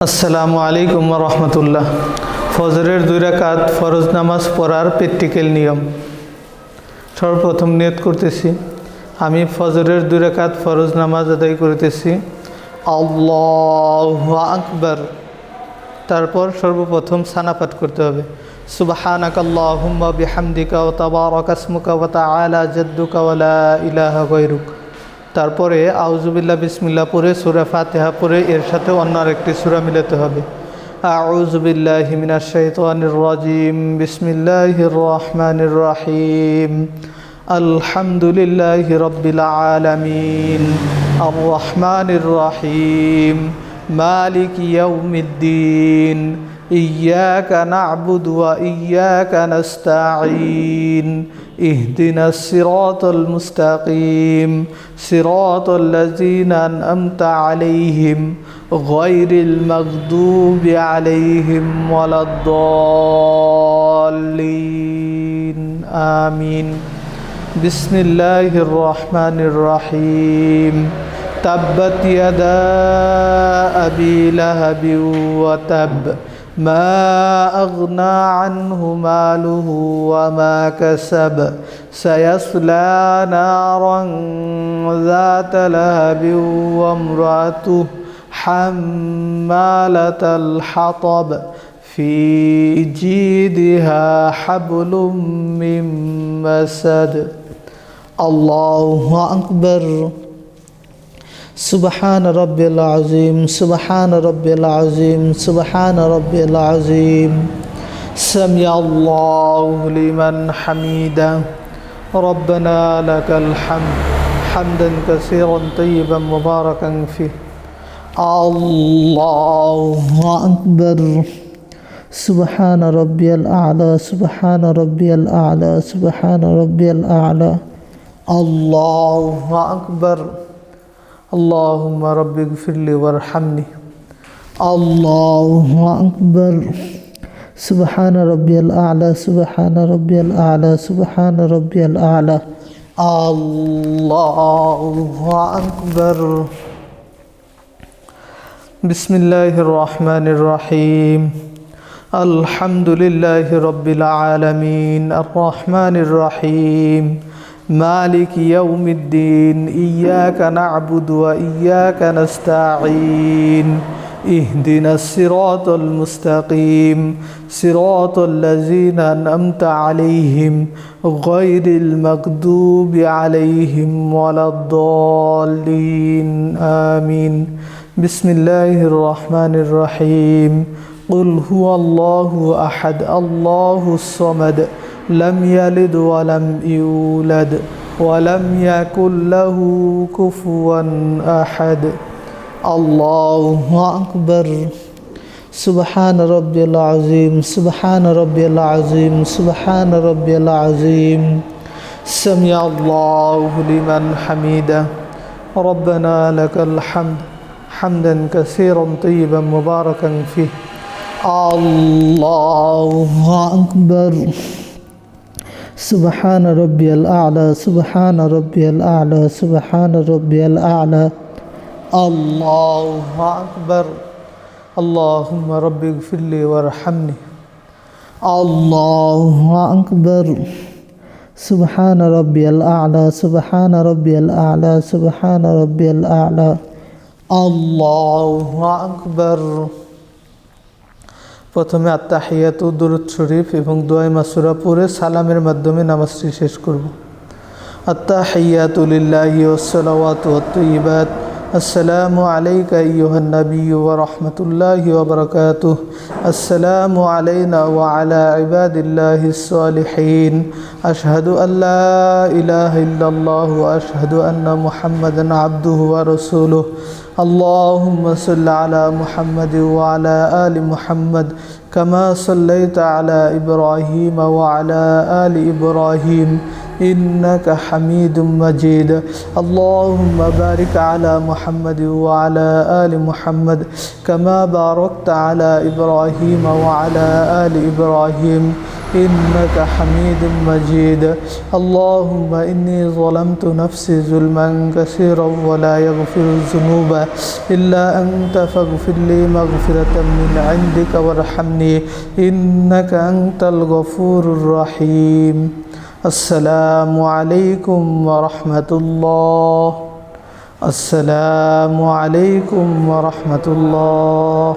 আসসালামু আলাইকুম রহমতুল্লাহ। ফজরের 2 রাকাত ফরজ নামাজ পড়ার প্র্যাকটিক্যাল নিয়ম। সর্বপ্রথম নিয়ত করতেছি, আমি ফজরের 2 রাকাত ফরজ নামাজ আদায় করতেছি। আল্লাহু আকবার। তারপর সর্বপ্রথম সানা পাঠ করতে হবে, সুবহানাকাল্লাহুম্মা বিহামদিকা ওয়া তাবারাকা ইসমুকা ওয়া তাআলা জাদ্দুকা ওয়া লা ইলাহা গায়রুক। তারপরে আউযুবিল্লাহ বিসমিল্লাহ পড়ে সূরা ফাতিহা পড়ে এর সাথে অন্য আরেকটি সূরা মিলাতে হবে। আউযু বিল্লাহি মিনাশ শাইতানির রাজিম, বিসমিল্লাহির রহমানির রহিম। আলহামদুলিল্লাহি রাব্বিল আলামিন, আর রহমানির রহিম, মালিকি ইয়াউমিদ্দিন, ইয়্যাকা না'বুদু ওয়া ইয়্যাকা নাস্তাঈন, ইহদিনাস সিরাতাল মুস্তাকিম, সিরাতাল লাযীনা আন'আমতা আলাইহিম গায়রিল মাগদুবি আলাইহিম ওয়ালাদ-দাল্লিন। আমিন। বিসমিল্লাহির রহমানির রহিম। তাব্বাত ইয়াদা আবি লাহাবিন ওয়া তাব, মা আগনা আনহু মালুহু ওয়া মা কাসাব, সায়াসলা নারান যাতা লাহাবিন ওয়া ইমরাতুহু হাম্মালাতাল হাতাব, ফি জিদিহা হাবলুম মিন মাসাদ। আল্লাহু আকবার। সুবহান রাব্বিল আযীম, সুবহান রাব্বিল আযীম, সুবহান রাব্বিল আযীম। সামিআল্লাহু লিমান হামিদা, রব্বানা লাকাল হামদ, হামদান কাসীরান তাইয়িবান মুবারাকান ফিহি। আল্লাহু আকবার। সুবহান রাব্বিয়াল আ'লা, সুবহান রাব্বিয়াল আ'লা, সুবহান রাব্বিয়াল আ'লা। আল্লাহু আকবার। اللهم رب اغفر لي وارحمني. الله أكبر. سبحان ربي الأعلى، سبحان ربي الأعلى، سبحان ربي الأعلى. الله أكبر. بسم الله الرحمن الرحيم. الحمد لله رب العالمين، الرحمن الرحيم، مالك يوم الدين، إياك نعبد وإياك نستعين، اهدنا الصراط المستقيم، صراط الذين أنعمت عليهم غير المغضوب عليهم ولا الضالين. آمين. بسم الله الرحمن الرحيم. قل هو الله أحد، الله الصمد، لم يلد ولم يولد ولم يكن له كفوا أحد. الله أكبر. سبحان ربي العظيم، سبحان ربي العظيم، سبحان ربي العظيم. سمع الله لمن حمده، ربنا لك الحمد، حمدا كثيرا طيبا مباركا فيه. الله أكبر. سبحان ربي الأعلى، سبحان ربي الأعلى، سبحان ربي الأعلى. الله أكبر. اللهم رب اغفر لي وارحمني. الله أكبر. سبحان ربي الأعلى، سبحان ربي الأعلى، سبحان ربي الأعلى. الله أكبر. প্রথমে আত্তাহিয়াতু, দুরূদ শরীফ এবং দোয়া মাসুরা পড়ে সালামের মাধ্যমে নামাজটি শেষ করব। আত্তাহিয়াতু লিল্লাহি ওয়াস সালাওয়াতু ওয়াত তাইয়্যিবাত। আসসালামু আলাইকা আইয়ুহান নাবিয়্যু ওয়া রাহমাতুল্লাহি ওয়া বারাকাতুহু। আসসালামু আলাইনা ওয়া আলা ইবাদিল্লাহিস সালিহিন। আশহাদু আল্লা ইলাহা ইল্লাল্লাহু ওয়া আশহাদু আন্না মুহাম্মাদান আবদুহু ওয়া রাসূলুহু। اللهم صل على محمد وعلى آل محمد كما صليت على إبراهيم وعلى آل إبراهيم إنك حميد مجيد. اللهم بارك على محمد وعلى آل محمد كما باركت على إبراهيم وعلى آل إبراهيم إنك حميد مجيد. اللهم إني ظلمت نفسي ظلما كثيرا ولا يغفر الذنوب إلا أنت فاغفر لي مغفرة من عندك وارحمني إنك أنت الغفور الرحيم. السلام عليكم ورحمة الله. السلام عليكم ورحمة الله.